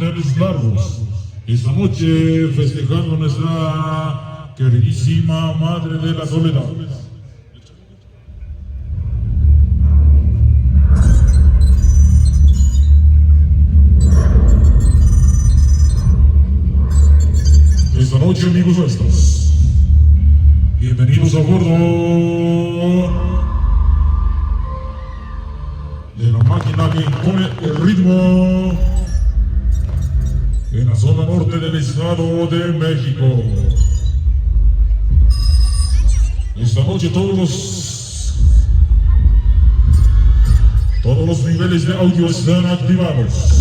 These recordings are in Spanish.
manteles largos. Esta noche festejando nuestra queridísima Madre de la Soledad. Esta noche, amigos nuestros, bienvenidos a bordo de la máquina que impone el ritmo en la zona norte del Estado de México. Esta noche todos los niveles de audio están activados.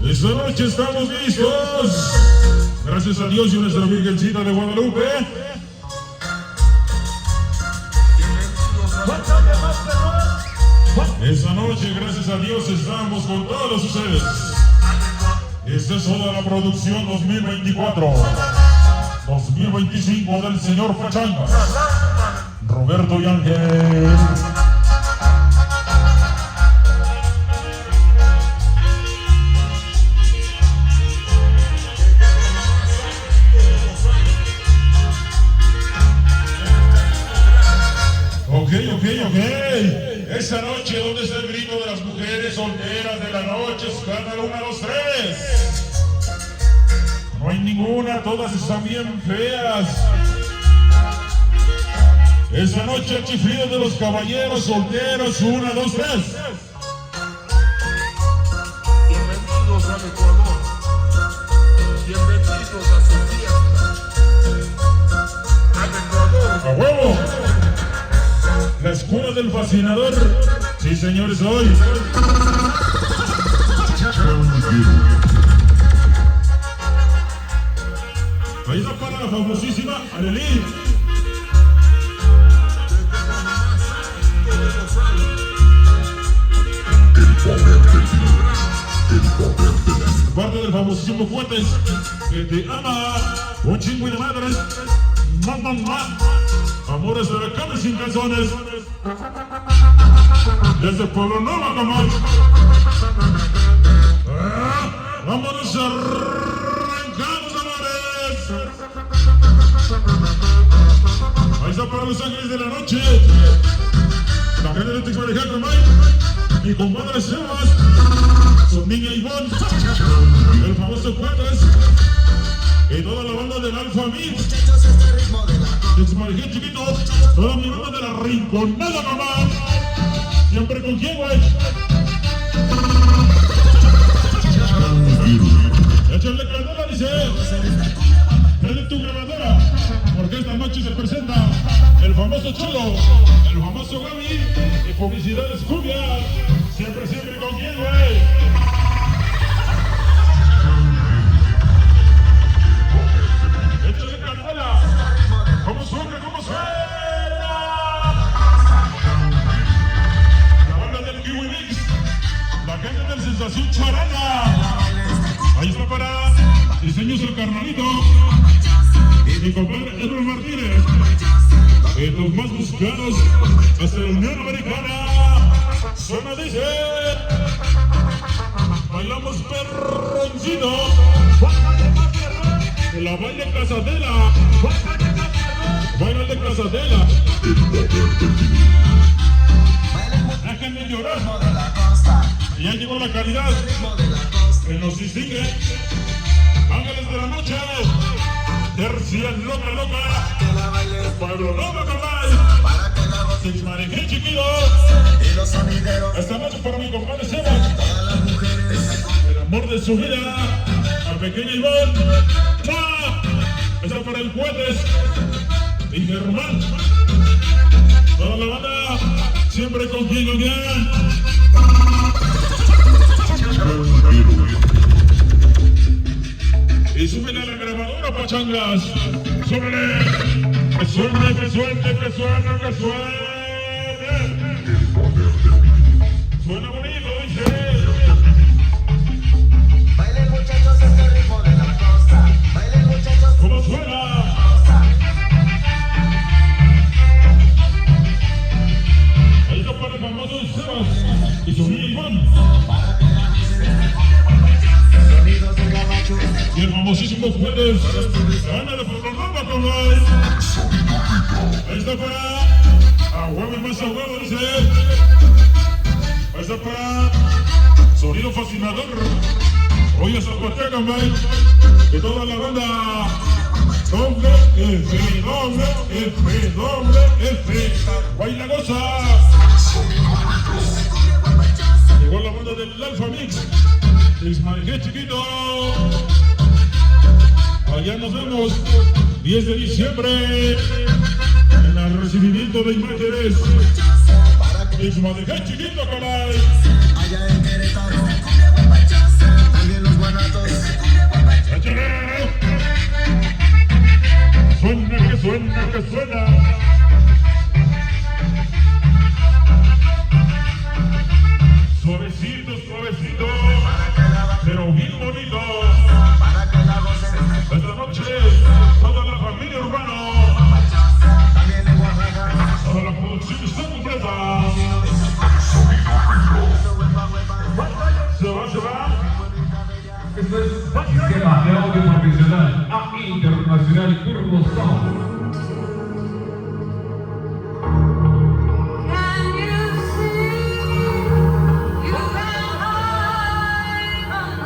Esta noche estamos listos. Gracias a Dios y a nuestra Virgencita de Guadalupe. Esta noche, gracias a Dios, estamos con todos ustedes. Esta es toda la producción 2024-2025 del señor Pachanga, Roberto y Ángel. Ok. Esta noche, ¿dónde está el grito de las mujeres solteras de la noche? Escándalo 1, 2, 3. No hay ninguna, todas están bien feas. Esta noche el chiflido de los caballeros solteros, 1, 2, 3. Bienvenidos al Ecuador. Bienvenidos a su fiesta. Al Ecuador. ¡A huevo! La escuela del fascinador. Sí, señores, hoy. Ahí está para la famosísima Arely. Parte del famosísimo Fuentes, que te ama un chingo de madres. Mamá. Amores de camas sin calzones. Desde Pueblo Nuevo, Camón. Vámonos, arrancamos, amores. Ahí está para los ángeles de la noche. La gente de Texmarejá, Camay. Mi compadre Sebas. Su niña Ivonne. El famoso Cuadras. Y toda la banda del Alfa Mix. Texmarejá chiquito. Toda mi banda de la Rinconada, mamá. Siempre con quién, güey. Échale candela, dice. Prende tu grabadora, porque esta noche se presenta el famoso Chulo, el famoso Gaby y publicidades Cumbia. Siempre con quién, güey. Échale candela. ¿Cómo suena? ¿Cómo suena? La gente del Sensación Charanga. Ahí está para Diseños el Carnalito y mi compadre Edward Martínez. Los más buscados hasta la Unión Americana. Suena, dice. Bailamos perroncito. La baila Casadela. Baila de Casadela. Déjenme llorar. Ya llegó la calidad que nos distingue. Ángeles de la noche. Tercia loca. Pueblo Nuevo, Camay. Texmarejá chiquito. Esta noche para mi compadre Sebas. El amor de su vida. Al pequeño Ivonne. Esta para el Jueves. Y Germán. Toda la banda. Siempre con quien. Y súbele a la grabadora, pachangas. Súbele. Que suene. Suena bonito, dice. Bailen, muchachos, este ritmo de la costa. Bailen, muchachos. ¿Cómo suena? famoso Sebas y su niño Iván. Sonidos de gabacho. Y el famosísimo Juárez. Ándale por los Roma, cabrón. Ahí está para. A huevo y más a huevo, dice. Ahí está para. Sonido fascinador. Oye, Zapateca, man. De toda la banda. Doble F, doble F, doble F. Baila goza. Llegó la banda del Alfa Mix. Ismael chiquito. Allá nos vemos. 10 de diciembre. En el recibimiento de imágenes. Ismael chiquito, caray. Allá en Querétaro. También los guanatos. ¡Échale! Suena, que suena, que suena. Suavecito, suavecito. Pero bien bonito. Para que la gocen. Esta noche, toda la familia urbana. También en Oaxaca. Toda la producción está completa. Se va, se va. Esto es Sistema de Audio Profesional A Internacional Turbo Sound. Can you see you can hide on the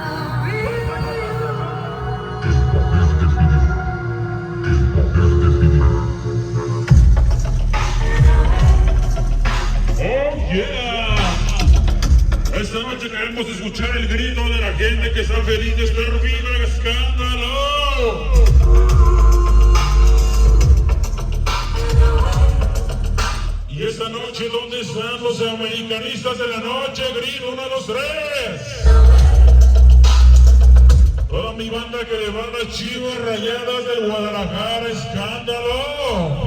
¡Oh, yeah! Esta noche queremos escuchar el grito de la gente que está feliz de estar viva en escándalo. Y esta noche, ¿dónde están los americanistas de la noche? Grito 1, 2, 3. Toda mi banda que le va a las Chivas Rayadas del Guadalajara, escándalo.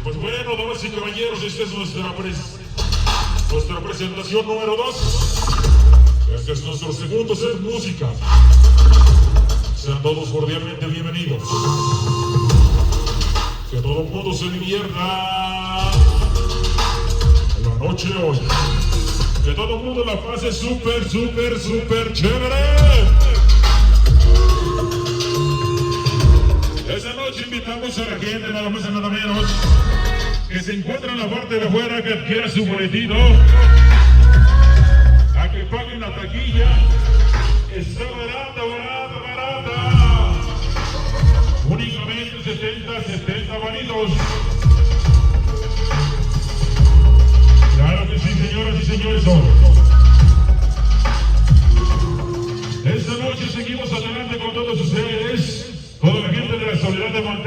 Pues bueno, damas y caballeros, esta es nuestra presentación número 2. Este es nuestro segundo set música. Sean todos cordialmente bienvenidos. Que todo el mundo se divierta en la noche de hoy. Que todo el mundo la pase súper, súper, súper chévere. Esta noche invitamos a la gente, nada más y nada menos, que se encuentra en la parte de afuera, que adquiera su boletito, a que paguen la taquilla. Está barata, barata, barata. Únicamente 70 varitos. Claro que sí, señoras y señores. Esta noche seguimos adelante con todos ustedes, toda la gente de la Soledad de Monterrey.